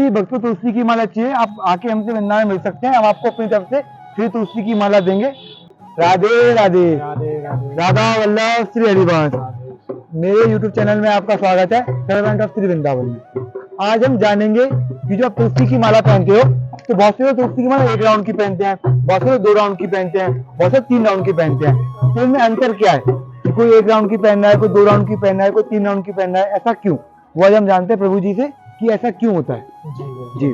भक्तों तुलसी की माला चाहिए, आप आके हमसे वृंदावन मिल सकते हैं। हम आपको अपनी तरफ से श्री तुलसी की माला देंगे। राधे राधे। राधा वल्लभ श्री हरिवंश। मेरे YouTube चैनल में आपका स्वागत है, सर्वेंट ऑफ श्री वृंदावन में। आज हम जानेंगे कि जो आप तुलसी की माला पहनते हो, तो बहुत से लोग तुलसी की माला 1 राउंड की पहनते हैं, बहुत से लोग 2 राउंड की पहनते हैं, बहुत से 3 राउंड की पहनते हैं। तो इनमें अंतर क्या है कि कोई 1 राउंड की पहनना है, कोई 2 राउंड की पहनना है, कोई 3 राउंड की पहनना है, ऐसा क्यों? वो आज हम जानते हैं प्रभु जी से कि ऐसा क्यों होता है। जी जी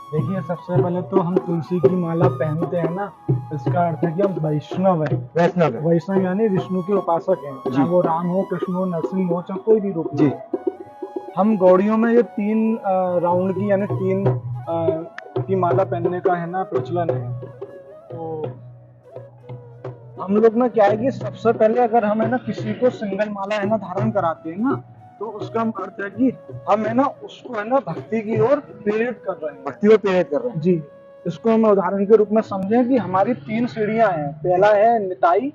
देखिए, सबसे पहले तो हम तुलसी की माला पहनते हैं ना, इसका अर्थ है कि हम वैष्णव है। वैष्णव यानी विष्णु के उपासक हैं, चाहे वो राम हो, कृष्ण हो, नरसिंह हो, चाहे कोई भी रूप जी। हम गौड़ियों में ये 3 राउंड की यानी 3 की माला पहनने का है ना प्रचलन है। तो हम लोग ना क्या है कि सबसे पहले अगर हम है ना किसी को सिंगल माला है ना धारण कराते हैं ना, तो उसका हम अर्थ है कि हम है ना उसको है ना भक्ति की ओर प्रेरित कर रहे हैं। भक्ति को प्रेरित कर रहे हैं। जी, इसको हम उदाहरण के रूप में समझें कि हमारी 3 सीढ़ियां हैं। पहला है निताई,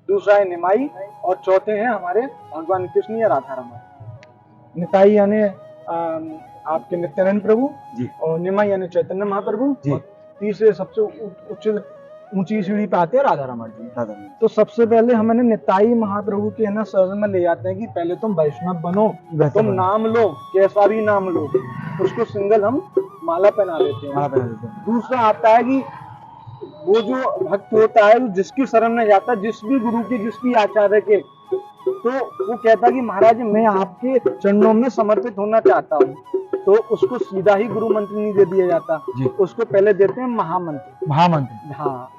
दूसरा है निमाई और चौथे हैं हमारे भगवान कृष्ण या राधा रमन। निताई यानी आपके नित्यानंद प्रभु जी, और निमाई यानी चैतन्य महाप्रभु जी, और तीसरे सबसे उच्च ऊंची सीढ़ी पे आते हैं राधा रमन जी। राधा रमन। तो सबसे पहले हम है ना निताई महाप्रभु के है ना शरण में ले जाते हैं कि पहले तुम वैष्णव बनो, तुम नाम लो, कैसा भी नाम लो, उसको सिंगल हम माला पहना देते हैं। दूसरा आता है कि वो जो भक्त होता है जिसकी शरण में जाता है, जिस भी गुरु के, जिस भी आचार्य के, तो वो कहता है कि महाराज मैं आपके चरणों में समर्पित होना चाहता हूँ, तो उसको सीधा ही गुरु मंत्र नहीं दे दिया जाता जी। उसको पहले देते हैं महामंत्र। हाँ,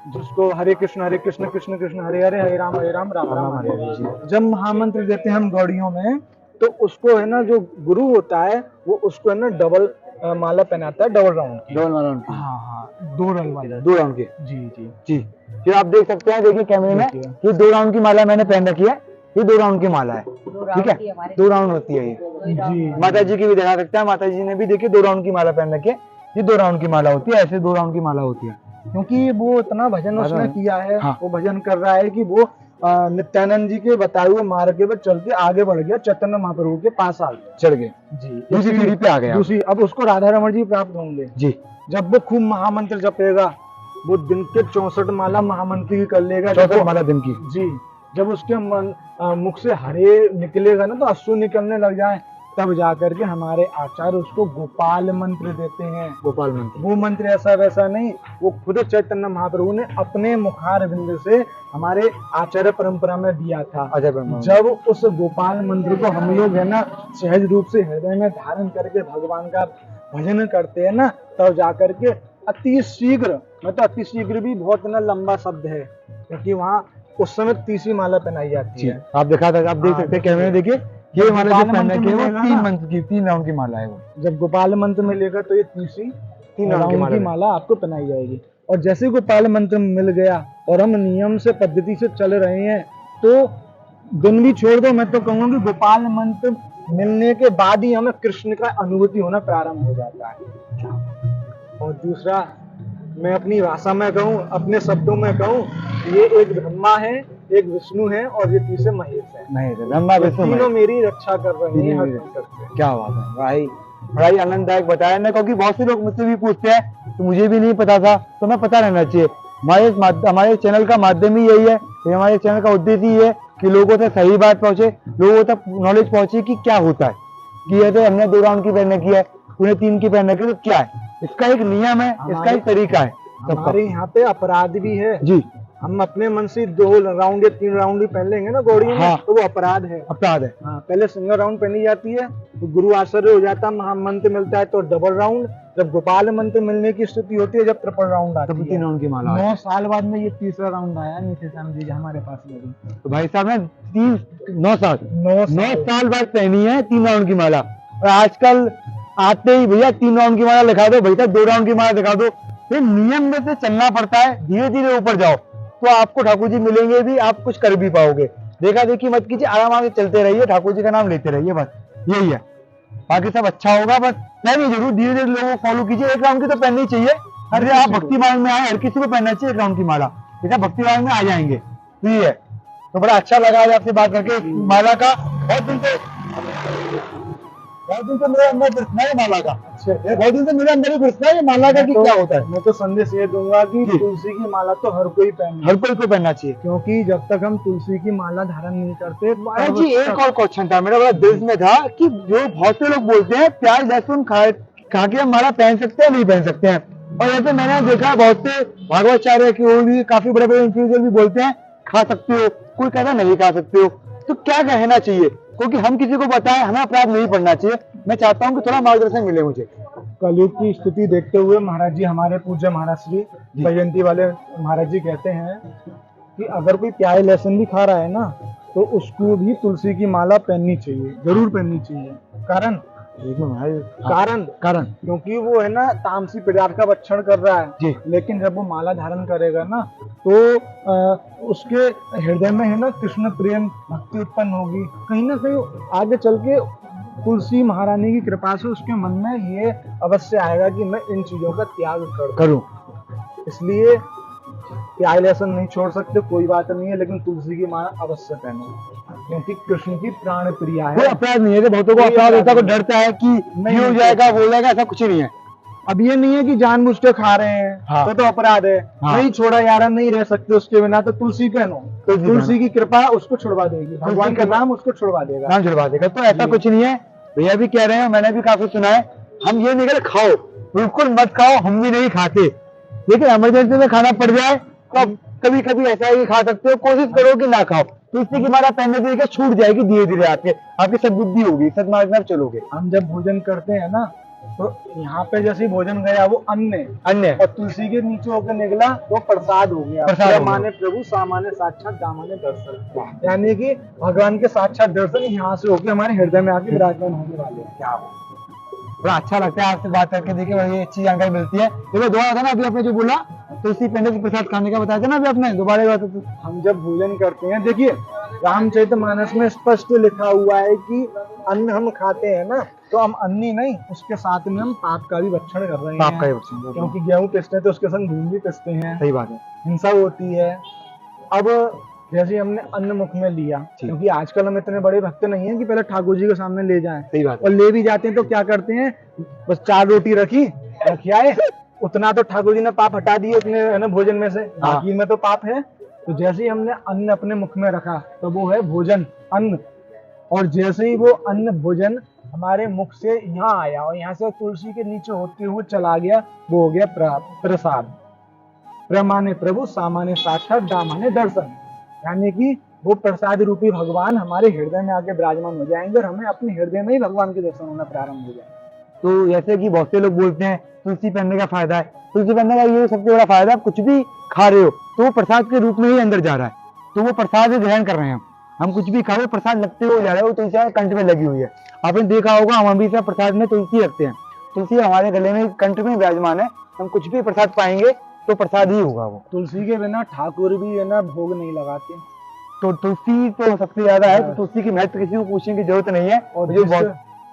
जिसको हरे कृष्ण कृष्ण कृष्ण हरे हरे, हरे राम राम राम हरे हरे। जब महामंत्र देते हैं हम गौड़ियों में, तो उसको है ना जो गुरु होता है वो उसको है ना डबल माला पहनाता है, डबल राउंड। हाँ, 2 राउंड के। जी। फिर आप देख सकते हैं, देखिए कैमरे में, ये 2 राउंड की माला मैंने पहन रखी है। ये 2 राउंड की माला है, ठीक है, 2 राउंड होती है ये। जी, माता जी की भी दिखा सकता है, माता जी ने भी देखिए 2 राउंड की माला पहन रखी है। ये 2 राउंड की माला होती है, ऐसे 2 राउंड की माला होती है। क्योंकि वो इतना भजन उसने किया है। हाँ। वो भजन कर रहा है कि वो नित्यानंद जी के बताए हुए मार्ग के पर चल के आगे बढ़ गया, चैतन्य महाप्रभु के पास आ गया, चढ़ गए जी, दूसरी सीढ़ी पे आ गया। अब उसको राधा रमन जी प्राप्त होंगे जी। जब वो खूब महामंत्र जपेगा, वो दिन के 64 माला महामंत्र की कर लेगा, 64 माला दिन की। जी। जब उसके मुख से हरे निकलेगा ना, तो अश्रु निकलने लग जाए, तब जाकर के हमारे आचार्य उसको गोपाल मंत्र देते हैं। गोपाल मंत्र, वो मंत्र ऐसा वैसा नहीं, वो खुद चैतन्य महाप्रभु ने अपने मुखार बिंद से हमारे आचार्य परंपरा में दिया था। जब उस गोपाल मंत्र को हम लोग है ना सहज रूप से हृदय में धारण करके भगवान का भजन करते हैं ना, तब जाकर के अति शीघ्र, मतलब अति शीघ्र भी बहुत ना लंबा शब्द है, क्योंकि वहाँ उस समय तीसरी माला पहनाई जाती है। आप देख सकते हैं कैमरे में, देखिए ये माला जो पहनने की वो 3 मंत्र की, 3 राउंड की माला है वो। जब गोपाल मंत्र मिलेगा तो ये तीसरी 3 राउंड की माला आपको पहनाई जाएगी। और जैसे गोपाल मंत्र मिल गया और हम नियम से पद्धति से चल रहे हैं, तो दिन भी छोड़ दो, मैं तो कहूँगा कि गोपाल मंत्र मिलने के बाद ही हमें कृष्ण का अनुभूति होना प्रारंभ हो जाता है। और दूसरा, मैं अपनी भाषा में कहूँ, अपने शब्दों में कहूँ, ये एक ब्रह्मा है, एक विष्णु है और ये तीसरे महेश है। ब्रह्मा विष्णु तीनों मेरी रक्षा कर रहे हैं। क्या बात है भाई, बड़ा ही आनंददायक बताया ना, क्योंकि बहुत से लोग मुझसे भी पूछते हैं, तो मुझे भी नहीं पता था, तो मैं पता रहना चाहिए। हमारे चैनल का माध्यम ही यही है, हमारे चैनल का उद्देश्य ही है कि लोगों तक सही बात पहुंचे, लोगों तक नॉलेज पहुंचे कि क्या होता है। कि ये तो हमने 2 राउंड की पहनने की है, उन्हें 3 की पहनने की, तो क्या है इसका एक नियम है, इसका एक तरीका है। हमारे यहाँ पे अपराध भी है जी। हम अपने मन से 2 राउंड या 3 राउंड ही पहन लेंगे ना गौड़ी में, हाँ। तो वो अपराध है। हाँ, पहले सिंगल राउंड पहनी जाती है, तो गुरु आश्रय हो जाता है, महामंत्र मिलता है तो डबल राउंड, जब गोपाल मंत्र मिलने की स्थिति होती है, जब ट्रिपल राउंड आती है, 3 राउंड की माला। 9 साल बाद में ये तीसरा राउंड आया नीचे समझिए हमारे पास में। तो भाई साहब ने 9 साल बाद पहनी है 3 राउंड की माला। और आजकल आते ही भैया 3 राउंड की माला दिखा दो, भैया 2 राउंड की माला दिखा दो। फिर नियम में से चलना पड़ता है, धीरे धीरे ऊपर जाओ तो आपको ठाकुर जी मिलेंगे भी, आप कुछ कर भी पाओगे। देखा देखी मत कीजिए, आराम से चलते रहिए, ठाकुर जी का नाम लेते रहिए, बस यही है। बाकी सब अच्छा होगा, बस पहनिए जरूर, धीरे धीरे लोगों को फॉलो कीजिए। 1 राउंड की तो पहननी चाहिए, अरे आप भक्ति मार्ग में आए, हर किसी को पहनना चाहिए 1 राउंड की माला, बेटा भक्ति मार्ग में आ जाएंगे। तो ये है, तो बड़ा अच्छा लगा आज आपसे बात करके माला का। बहुत दिन से बहुत दिन से मेरे अंदर प्रश्न है माला का। अच्छा, ये बहुत दिन से मेरे अंदर भी प्रश्न है माला का कि क्या होता है। मैं तो संदेश ये दूंगा कि जी। तुलसी की माला तो हर कोई पहने, हर कोई को पहनना चाहिए। क्योंकि जब तक हम तुलसी की माला धारण नहीं करते, महाराज जी एक और क्वेश्चन था मेरा, बड़ा दिल में था कि जो बहुत से लोग बोलते हैं प्याज लहसुन खा के हम माला पहन सकते हैं नहीं पहन सकते हैं, और ऐसे मैंने देखा बहुत से भागवताचार्य की और भी काफी बड़े बड़े इंडिविजुअल भी बोलते हैं खा सकते हो, कोई कहता नहीं खा सकते हो। तो क्या कहना चाहिए, क्योंकि हम किसी को बताएं हमें अपराध नहीं पढ़ना चाहिए। मैं चाहता हूँ कि थोड़ा मार्गदर्शन मिले मुझे। कलयुग की स्थिति देखते हुए महाराज जी, हमारे पूज्य महाराज श्री बैजयंती वाले महाराज जी कहते हैं कि अगर कोई प्याज लहसुन भी खा रहा है ना, तो उसको भी तुलसी की माला पहननी चाहिए, जरूर पहननी चाहिए। कारण कारण क्योंकि वो है ना तामसी पदार्थ का भक्षण कर रहा है जी। लेकिन जब वो माला धारण करेगा ना, तो उसके हृदय में है ना कृष्ण प्रेम भक्ति उत्पन्न होगी। कहीं ना कहीं आगे चल के तुलसी महारानी की कृपा से उसके मन में ये अवश्य आएगा कि मैं इन चीजों का त्याग करूं। इसलिए प्याज लहसुन नहीं छोड़ सकते, कोई बात नहीं है, लेकिन तुलसी की माला अवश्य पहनो, क्योंकि कृष्ण की प्राण प्रिया है। कोई अपराध नहीं है कि बहुतों को अपराध होता है, कोई डरता है कि नहीं हो जाएगा बोल जाएगा, ऐसा कुछ नहीं है। अब ये नहीं है कि जानबूझ के खा रहे हैं हाँ। तो अपराध है। हाँ। नहीं छोड़ा यार, नहीं रह सकते उसके बिना, तो तुलसी पहनो, तुलसी की कृपा उसको छुड़वा देगी, भगवान का नाम उसको छुड़वा देगा, नाम छुड़वा देगा। तो ऐसा कुछ नहीं है, भैया भी कह रहे हैं, मैंने भी काफी सुना है। हम ये नहीं कह रहे खाओ, बिल्कुल मत खाओ, हम भी नहीं खाते, लेकिन इमरजेंसी में खाना पड़ जाए तो कभी कभी ऐसा है कि खा सकते हो, कोशिश करो कि ना खाओ। तुलसी की माला पहनने से देखिए छूट जाएगी धीरे धीरे, आपकी सद्बुद्धि होगी, सदमार्ग में आप चलोगे। हम जब भोजन करते हैं ना, तो यहाँ पे जैसे भोजन गया वो अन्न और तुलसी के नीचे होकर निकला तो प्रसाद हो गया। प्रसाद माने प्रभु सामान्य साक्षात दामाने दर्शन, यानी कि भगवान के साक्षात दर्शन यहाँ से होकर हमारे हृदय में आके विराजमान होने वाले हैं। क्या बड़ा अच्छा लगता है आपसे बात करके, देखिए बड़ी अच्छी जानकारी मिलती है। देखो दोबारा था ना अभी आपने जो बोला तुलसी पहनने के प्रसाद खाने का बताया था ना अभी आपने, दोबारा बात है। हम जब भोजन करते हैं, देखिए रामचरितमानस में स्पष्ट लिखा हुआ है कि अन्न हम खाते हैं ना, तो हम अन्नी नहीं, उसके साथ में हम पाप का भी भक्षण कर रहे हैं। पाप का भी भक्षण, क्योंकि गेहूं पिसते हैं तो उसके संग घूम भी पिसते हैं। सही बात है, हिंसा होती है। अब जैसे हमने अन्न मुख में लिया, क्योंकि आजकल हम इतने बड़े भक्त नहीं हैं कि पहले ठाकुर जी के सामने ले जाएं। सही बात है। और ले भी जाते हैं तो क्या करते हैं, बस 4 रोटी रखी आए, उतना तो ठाकुर जी ने पाप हटा दिए अपने भोजन में से, बाकी में तो पाप है। तो जैसे ही हमने अन्न अपने मुख में रखा तो वो है भोजन, अन्न, और जैसे ही वो अन्न भोजन हमारे मुख से यहाँ आया और यहाँ से तुलसी के नीचे होते हुए चला गया, वो हो गया प्रसाद। प्रमाने प्रभु सामान्य साक्षात दामाने दर्शन, यानी कि वो प्रसाद रूपी भगवान हमारे हृदय में आके विराजमान हो जाएंगे और हमें अपने हृदय में ही भगवान के दर्शन होना प्रारंभ हो जाए। तो जैसे कि बहुत से लोग बोलते हैं तुलसी पहनने का फायदा है, तुलसी पहनने का ये सबसे बड़ा फायदा है, आप कुछ भी खा रहे हो तो वो प्रसाद के रूप में ही अंदर जा रहा है, तो वो प्रसाद ग्रहण कर रहे हैं। हम कुछ भी खा रहे हो प्रसाद लगते हुए जा रहा है, वो तुलसी कंठ में लगी हुई है। आपने देखा होगा हम अभी से प्रसाद में तुलसी रखते हैं, तुलसी हमारे गले में कंठ में विराजमान है, हम कुछ भी प्रसाद पाएंगे तो प्रसाद ही होगा वो। तुलसी के बिना ठाकुर भी है ना भोग नहीं लगाते। तो तुलसी तो सबसे ज्यादा है, तो तुलसी की महत्व किसी को पूछने की जरूरत नहीं है। और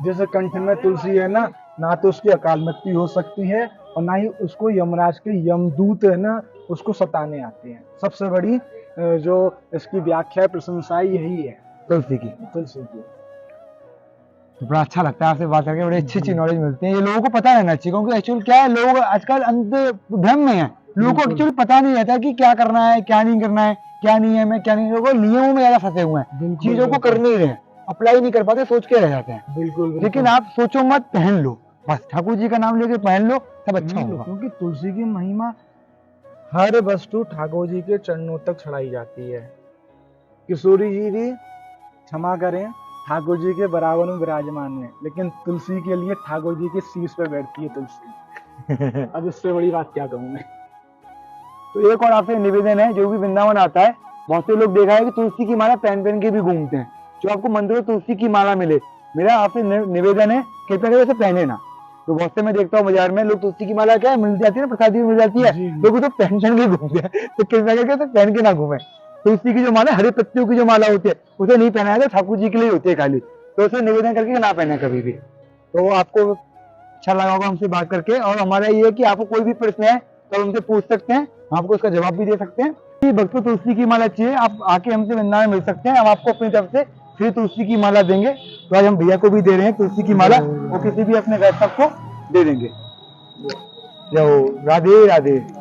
जैसे कंठ में तुलसी है ना तो उसकी अकाल मृत्यु हो सकती है और ना ही उसको यमराज के यमदूत है ना उसको सताने आते हैं। सबसे बड़ी जो इसकी व्याख्या प्रशंसा यही है तुलसी की। तो बड़ा अच्छा लगता है आपसे बात करके, बड़ी अच्छी नॉलेज मिलती है। ये लोगों को पता रहना चाहिए, क्योंकि एक्चुअली क्या है, लोग आजकल अंध भ्रम में है, लोगों को एक्चुअली पता नहीं रहता कि क्या करना है क्या नहीं करना है, क्या नियम है क्या नहीं। लोग नियमों में ज्यादा फंसे हुए हैं, चीजों को कर नहीं रहे, अप्लाई नहीं कर पाते, सोच के रह जाते हैं। बिल्कुल। लेकिन आप सोचो मत, पहन लो बस, ठाकुर जी का नाम लेके पहन लो, सब अच्छा होगा। क्योंकि तुलसी की महिमा हर वस्तु ठाकुर जी के चरणों तक चढ़ाई जाती है। किशोरी जी भी क्षमा करें, ठाकुर जी के बराबर में विराजमान है, लेकिन तुलसी के लिए ठाकुर जी के शीश पे बैठती है तुलसी। अब इससे बड़ी बात क्या कहूँ मैं। तो एक और आपसे निवेदन है, जो भी वृंदावन आता है बहुत से लोग देखा है कि तुलसी की माला पहन के भी घूमते हैं। जो आपको मंदिर में तुलसी की माला मिले, मेरा आपसे निवेदन है कृपया करके पहने ना। तो बहुत से मैं देखता हूँ बाजार में लोग तुलसी की माला क्या है मिल जाती है ना, प्रसादी मिल जाती है, लोग तो पहन के घूमते हैं, तो कृपया करके तो पहन के ना घूमे। तुलसी की जो माला, हरे पत्तियों की जो माला होती है उसे नहीं पहनाया, ठाकुर जी के लिए होती है खाली, तो उसे निवेदन करके ना पहने कभी भी। तो आपको अच्छा लगा होगा हमसे बात करके, और हमारा ये है कि आपको कोई भी प्रश्न है तो हमसे पूछ सकते हैं, हम आपको उसका जवाब भी दे सकते हैं। भक्तों तुलसी की माला चाहिए, आप आके हमसे वृंदावन मिल सकते हैं, हम आपको अपनी तरफ से फ्री तुलसी की माला देंगे। तो आज हम भैया को भी दे रहे हैं तुलसी की माला और किसी भी अपने वैष्णव को दे देंगे। जय हो, राधे राधे।